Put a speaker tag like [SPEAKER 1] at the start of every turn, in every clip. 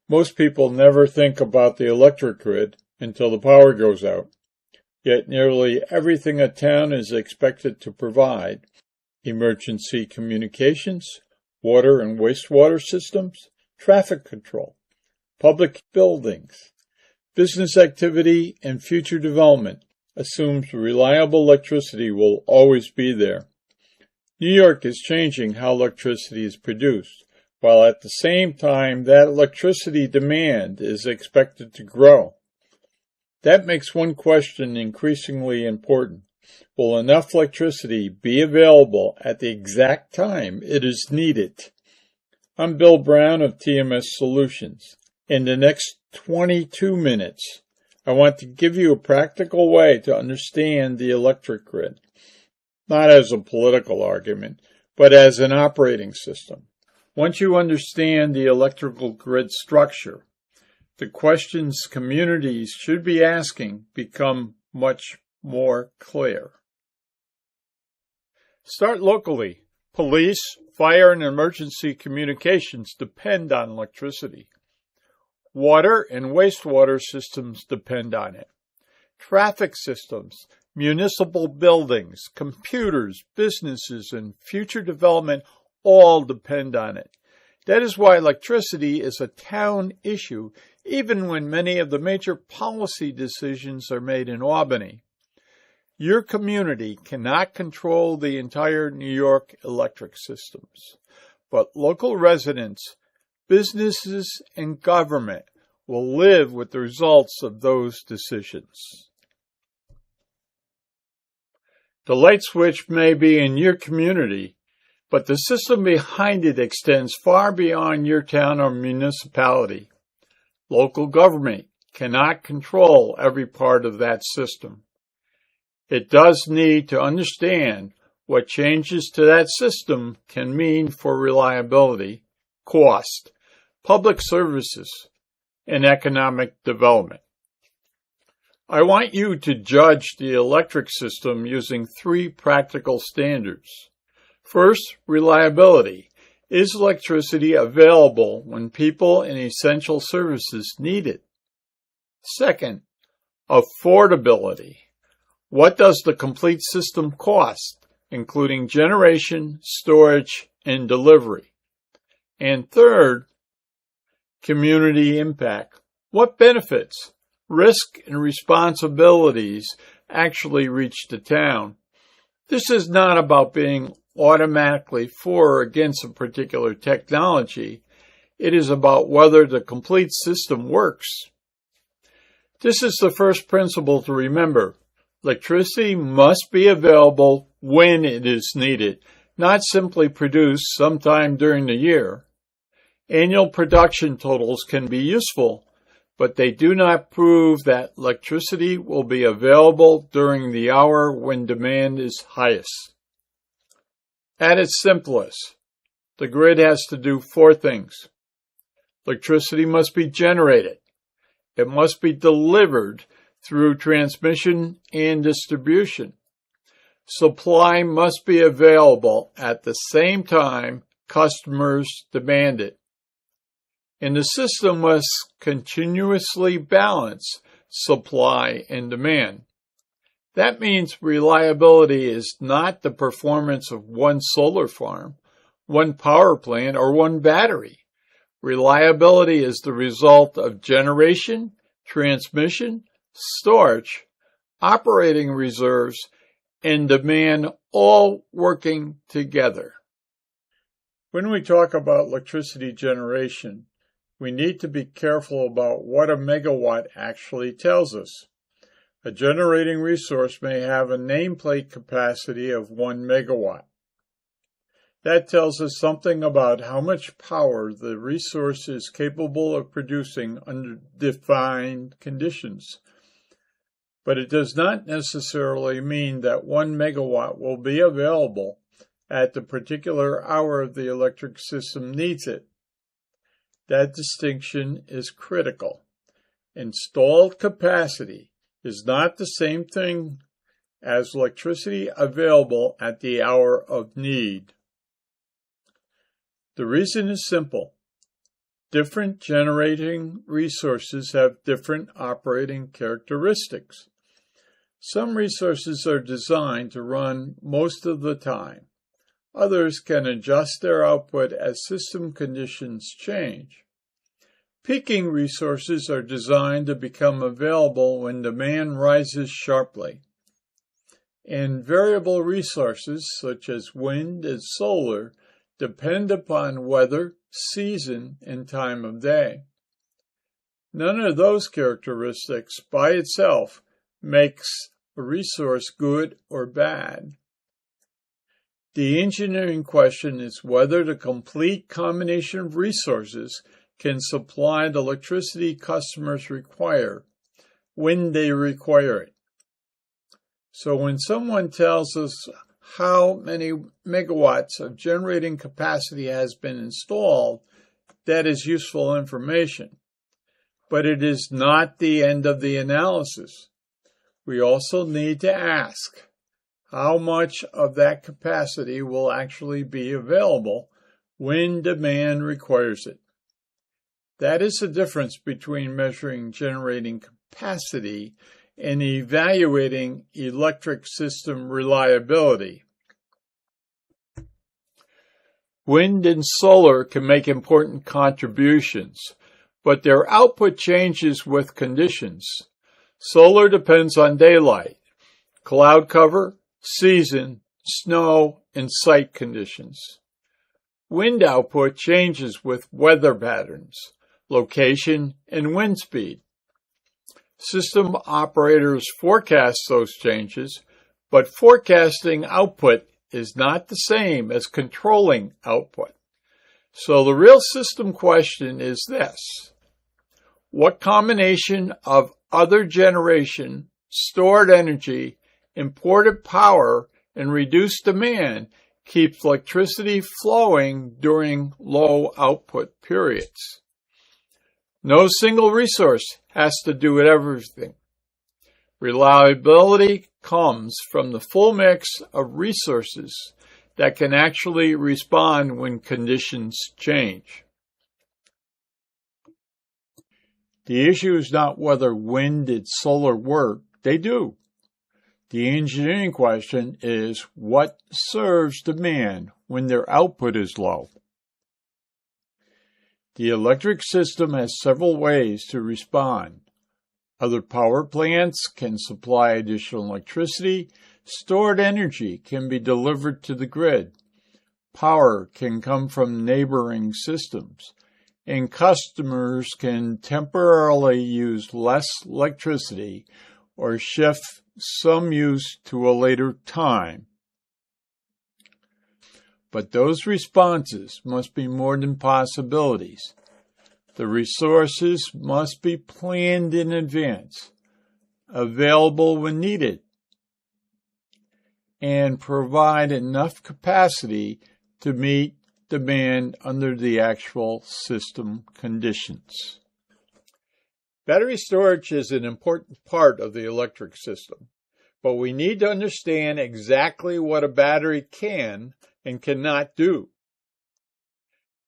[SPEAKER 1] Most people never think about the electric grid until the power goes out. Yet nearly everything a town is expected to provide, emergency communications, water and wastewater systems, traffic control, public buildings, business activity, and future development, assumes reliable electricity will always be there. New York is changing how electricity is produced, while at the same time that electricity demand is expected to grow. That makes one question increasingly important. Will enough electricity be available at the exact time it is needed? I'm Bill Brown of TMS Solutions. In the next 22 minutes, I want to give you a practical way to understand the electric grid, not as a political argument, but as an operating system. Once you understand the electrical grid structure, the questions communities should be asking become much more clear. Start locally. Police, fire, and emergency communications depend on electricity. Water and wastewater systems depend on it. Traffic systems, municipal buildings, computers, businesses, and future development all depend on it. That is why electricity is a town issue, even when many of the major policy decisions are made in Albany. Your community cannot control the entire New York electric systems, but local residents, businesses, and government will live with the results of those decisions. The light switch may be in your community, but the system behind it extends far beyond your town or municipality. Local government cannot control every part of that system. It does need to understand what changes to that system can mean for reliability, cost, public services, and economic development. I want you to judge the electric system using 3 practical standards. First, reliability. Is electricity available when people and essential services need it? Second, affordability. What does the complete system cost, including generation, storage, and delivery? And third, community impact. What benefits, risk, and responsibilities actually reach the town? This is not about being automatically for or against a particular technology. It is about whether the complete system works. This is the first principle to remember. Electricity must be available when it is needed, not simply produced sometime during the year. Annual production totals can be useful, but they do not prove that electricity will be available during the hour when demand is highest. At its simplest, the grid has to do 4 things. Electricity must be generated. It must be delivered through transmission and distribution. Supply must be available at the same time customers demand it. And the system must continuously balance supply and demand. That means reliability is not the performance of one solar farm, one power plant, or one battery. Reliability is the result of generation, transmission, storage, operating reserves, and demand all working together. When we talk about electricity generation, we need to be careful about what a megawatt actually tells us. A generating resource may have a nameplate capacity of 1 megawatt. That tells us something about how much power the resource is capable of producing under defined conditions. But it does not necessarily mean that 1 megawatt will be available at the particular hour the electric system needs it. That distinction is critical. Installed capacity is not the same thing as electricity available at the hour of need. The reason is simple. Different generating resources have different operating characteristics. Some resources are designed to run most of the time. Others can adjust their output as system conditions change. Peaking resources are designed to become available when demand rises sharply. And variable resources, such as wind and solar, depend upon weather, season, and time of day. None of those characteristics by itself makes a resource good or bad. The engineering question is whether the complete combination of resources can supply the electricity customers require when they require it. So when someone tells us how many megawatts of generating capacity has been installed, that is useful information. But it is not the end of the analysis. We also need to ask how much of that capacity will actually be available when demand requires it. That is the difference between measuring generating capacity and evaluating electric system reliability. Wind and solar can make important contributions, but their output changes with conditions. Solar depends on daylight, cloud cover, season, snow, and site conditions. Wind output changes with weather patterns, location, and wind speed. System operators forecast those changes, but forecasting output is not the same as controlling output. So the real system question is this: what combination of other generation, stored energy, imported power, and reduced demand keeps electricity flowing during low output periods? No single resource has to do with everything. Reliability comes from the full mix of resources that can actually respond when conditions change. The issue is not whether wind and solar work. They do. The engineering question is what serves demand when their output is low. The electric system has several ways to respond. Other power plants can supply additional electricity. Stored energy can be delivered to the grid. Power can come from neighboring systems. And customers can temporarily use less electricity or shift some use to a later time. But those responses must be more than possibilities. The resources must be planned in advance, available when needed, and provide enough capacity to meet demand under the actual system conditions. Battery storage is an important part of the electric system, but we need to understand exactly what a battery can and cannot do.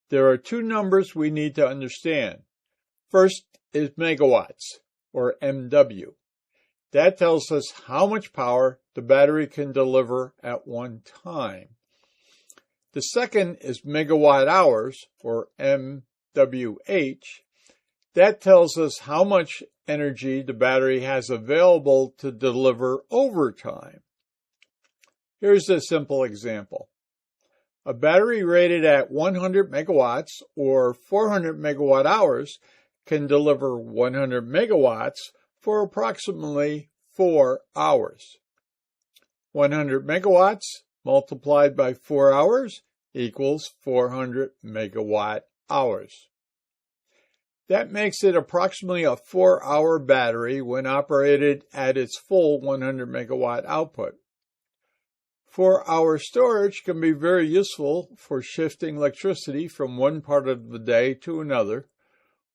[SPEAKER 1] There are two numbers we need to understand. First is megawatts, or MW. That tells us how much power the battery can deliver at one time. The second is megawatt hours, or MWH. That tells us how much energy the battery has available to deliver over time. Here's a simple example. A battery rated at 100 megawatts or 400 megawatt hours can deliver 100 megawatts for approximately 4 hours. 100 megawatts multiplied by 4 hours equals 400 megawatt hours. That makes it approximately a 4-hour battery when operated at its full 100 megawatt output. 4-hour storage can be very useful for shifting electricity from one part of the day to another,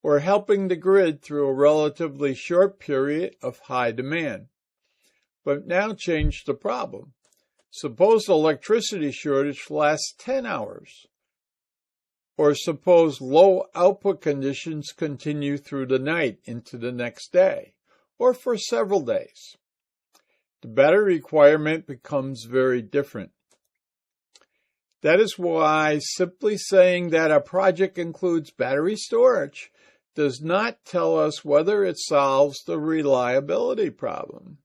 [SPEAKER 1] or helping the grid through a relatively short period of high demand. But now change the problem. Suppose the electricity shortage lasts 10 hours. Or suppose low output conditions continue through the night into the next day, or for several days. The battery requirement becomes very different. That is why simply saying that a project includes battery storage does not tell us whether it solves the reliability problem.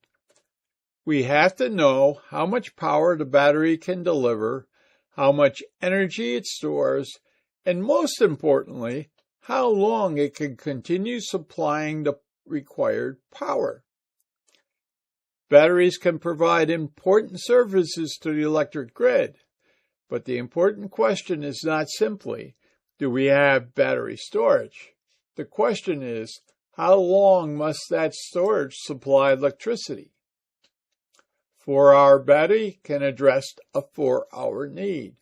[SPEAKER 1] We have to know how much power the battery can deliver, how much energy it stores, and most importantly, how long it can continue supplying the required power. Batteries can provide important services to the electric grid, but the important question is not simply, do we have battery storage? The question is, how long must that storage supply electricity? 4-hour battery can address a 4-hour need.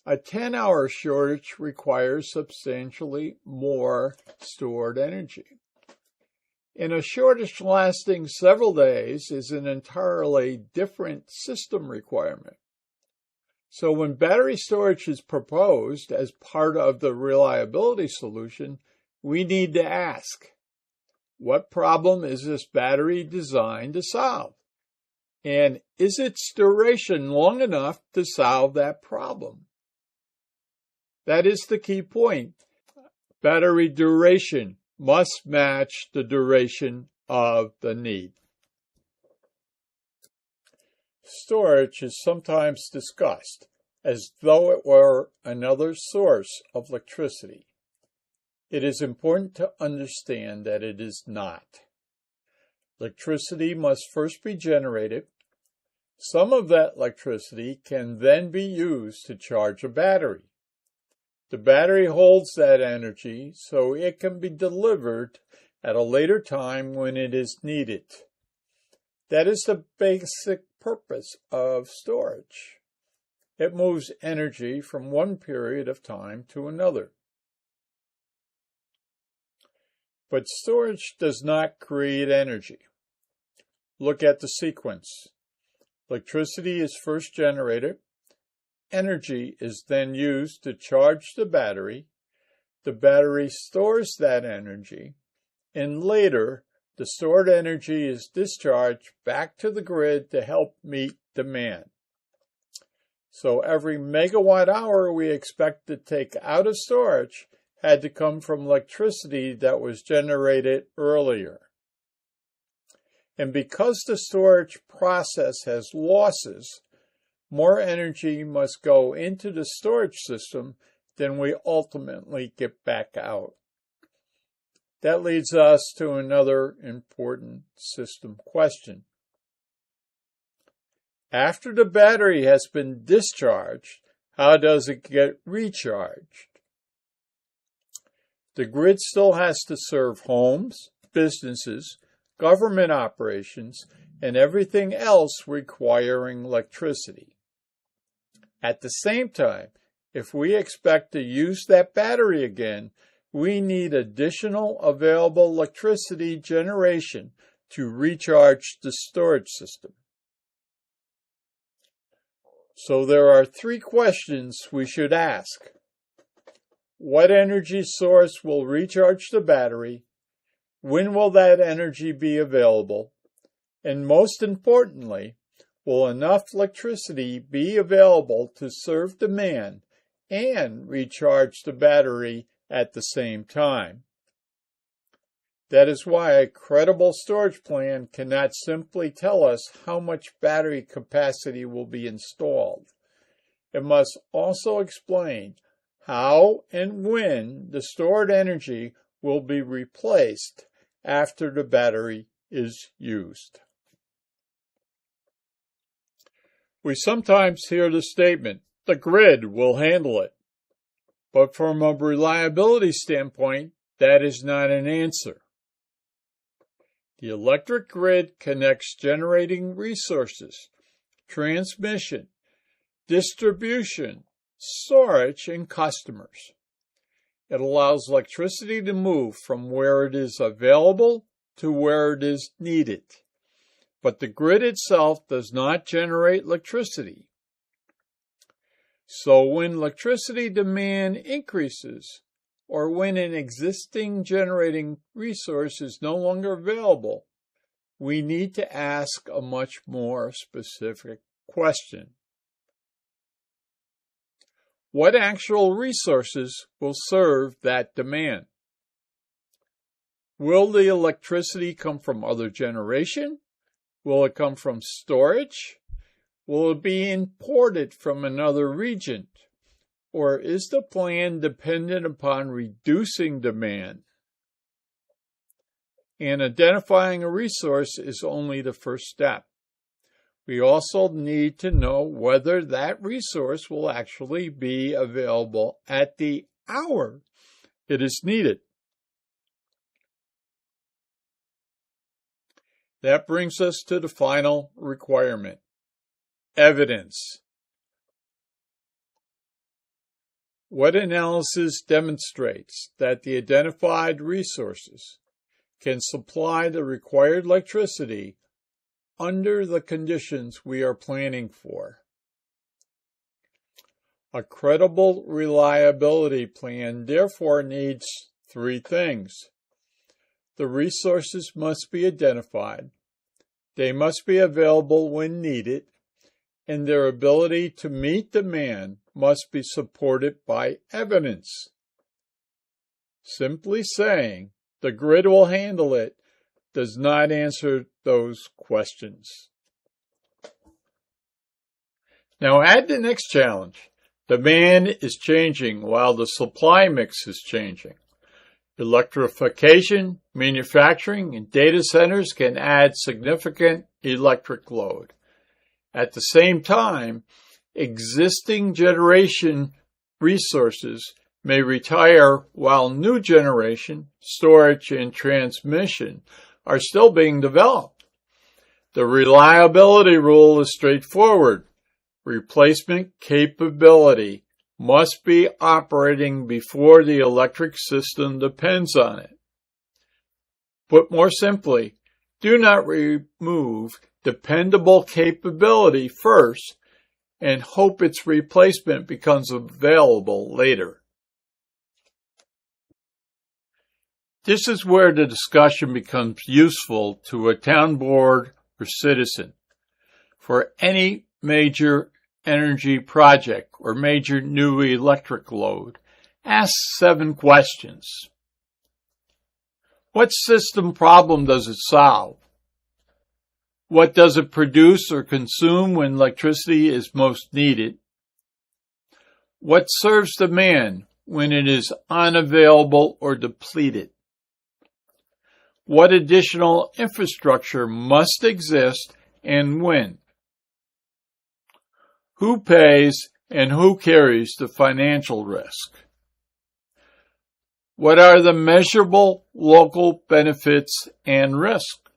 [SPEAKER 1] A 10-hour shortage requires substantially more stored energy. And a shortage lasting several days is an entirely different system requirement. So when battery storage is proposed as part of the reliability solution, we need to ask, what problem is this battery designed to solve? And is its duration long enough to solve that problem? That is the key point. Battery duration must match the duration of the need. Storage is sometimes discussed as though it were another source of electricity. It is important to understand that it is not. Electricity must first be generated. Some of that electricity can then be used to charge a battery. The battery holds that energy so it can be delivered at a later time when it is needed. That is the basic purpose of storage. It moves energy from one period of time to another. But storage does not create energy. Look at the sequence. Electricity is first generated. Energy is then used to charge the battery. The battery stores that energy, and later the stored energy is discharged back to the grid to help meet demand. So every megawatt hour we expect to take out of storage had to come from electricity that was generated earlier. And because the storage process has losses, more energy must go into the storage system than we ultimately get back out. That leads us to another important system question. After the battery has been discharged, how does it get recharged? The grid still has to serve homes, businesses, government operations, and everything else requiring electricity. At the same time, if we expect to use that battery again, we need additional available electricity generation to recharge the storage system. So there are 3 questions we should ask. What energy source will recharge the battery? When will that energy be available? And most importantly, will enough electricity be available to serve demand and recharge the battery at the same time? That is why a credible storage plan cannot simply tell us how much battery capacity will be installed. It must also explain how and when the stored energy will be replaced after the battery is used. We sometimes hear the statement, the grid will handle it. But from a reliability standpoint, that is not an answer. The electric grid connects generating resources, transmission, distribution, storage, and customers. It allows electricity to move from where it is available to where it is needed. But the grid itself does not generate electricity. So when electricity demand increases, or when an existing generating resource is no longer available, we need to ask a much more specific question. What actual resources will serve that demand? Will the electricity come from other generation? Will it come from storage? Will it be imported from another region? Or is the plan dependent upon reducing demand? And identifying a resource is only the first step. We also need to know whether that resource will actually be available at the hour it is needed. That brings us to the final requirement: evidence. What analysis demonstrates that the identified resources can supply the required electricity under the conditions we are planning for? A credible reliability plan therefore needs three things. The resources must be identified, they must be available when needed, and their ability to meet demand must be supported by evidence. Simply saying, the grid will handle it, does not answer those questions. Now add the next challenge. Demand is changing while the supply mix is changing. Electrification, manufacturing, and data centers can add significant electric load. At the same time, existing generation resources may retire while new generation, storage, and transmission are still being developed. The reliability rule is straightforward. Replacement capability must be operating before the electric system depends on it. Put more simply, do not remove dependable capability first and hope its replacement becomes available later. This is where the discussion becomes useful to a town board or citizen. For any major energy project or major new electric load, ask 7 questions. What system problem does it solve? What does it produce or consume when electricity is most needed? What serves demand when it is unavailable or depleted? What additional infrastructure must exist and when? Who pays and who carries the financial risk? What are the measurable local benefits and risk?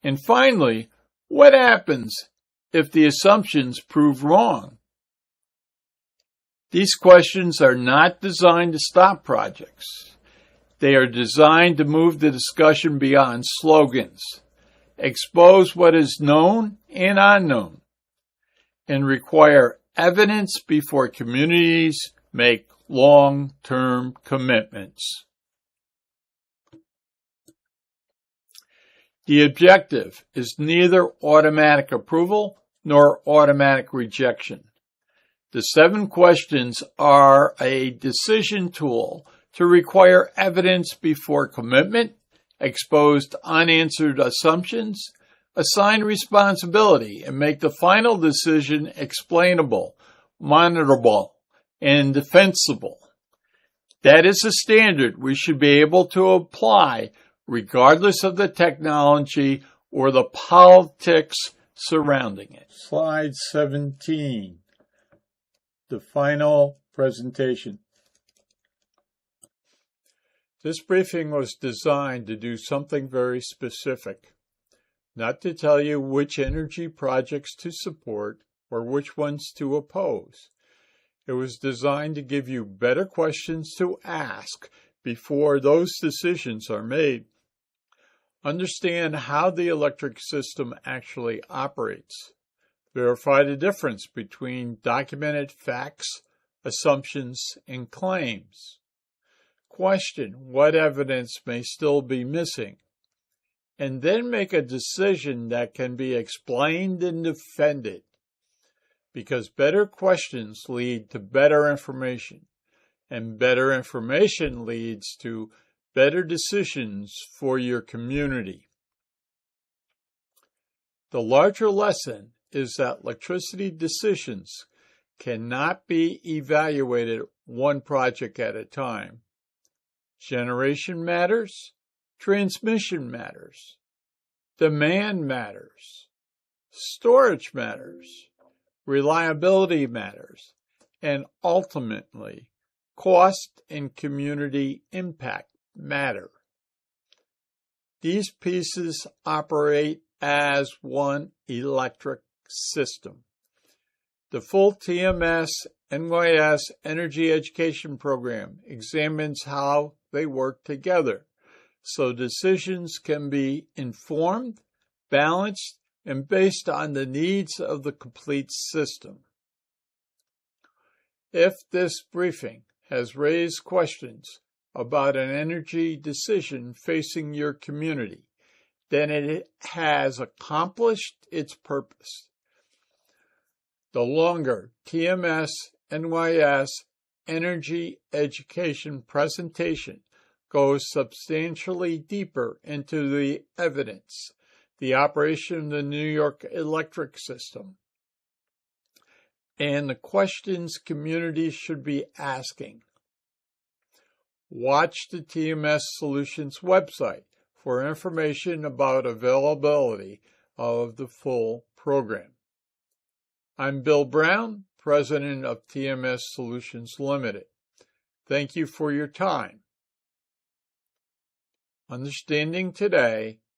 [SPEAKER 1] And finally, what happens if the assumptions prove wrong? These questions are not designed to stop projects. They are designed to move the discussion beyond slogans, expose what is known and unknown, and require evidence before communities make long-term commitments. The objective is neither automatic approval nor automatic rejection. The 7 questions are a decision tool to require evidence before commitment, expose unanswered assumptions, assign responsibility, and make the final decision explainable, monitorable, and defensible. That is a standard we should be able to apply regardless of the technology or the politics surrounding it. Slide 17, the final presentation. This briefing was designed to do something very specific, not to tell you which energy projects to support or which ones to oppose. It was designed to give you better questions to ask before those decisions are made. Understand how the electric system actually operates, Verify the difference between documented facts, assumptions, and claims. Question what evidence may still be missing, and then make a decision that can be explained and defended, because better questions lead to better information, and better information leads to better decisions for your community. The larger lesson is that electricity decisions cannot be evaluated one project at a time. Generation matters, transmission matters, demand matters, storage matters, reliability matters, and ultimately, cost and community impact matter. These pieces operate as one electric system. The full TMS NYS Energy Education program examines how they work together, so decisions can be informed, balanced, and based on the needs of the complete system. If this briefing has raised questions about an energy decision facing your community, then it has accomplished its purpose. The longer TMS NYS Energy Education presentation goes substantially deeper into the evidence, the operation of the New York electric system, and the questions communities should be asking. Watch the TMS Solutions website for information about availability of the full program. I'm Bill Brown, President of TMS Solutions Limited. Thank you for your time. Understanding Today